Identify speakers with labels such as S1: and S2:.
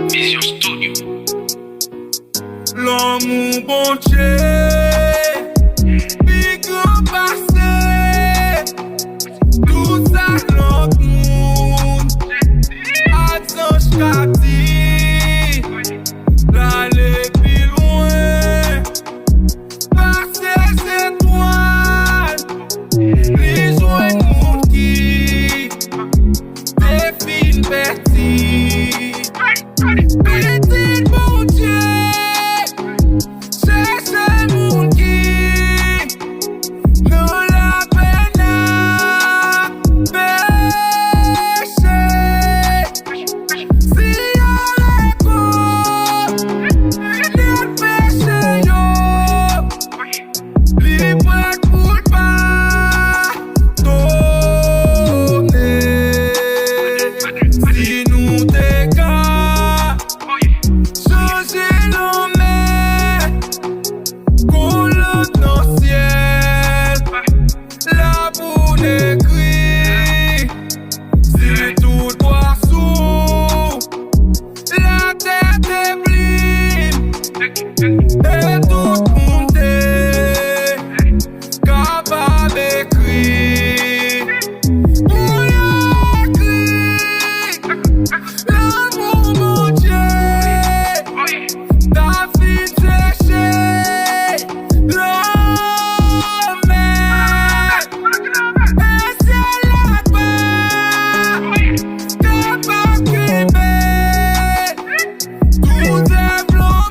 S1: Vision Studio.
S2: Lanmou BonDye, big grand passé, tout ça l'autre monde, attends j'cati, l'aller plus loin, passer ses étoiles, les joints monde qui défile petit, petit bon Dieu. Et tout monde est capable d'écrire. Pour écrire l'amour BonDye, ta fille séchée, l'homme et c'est là-bas, capable d'écrire tout est blanc.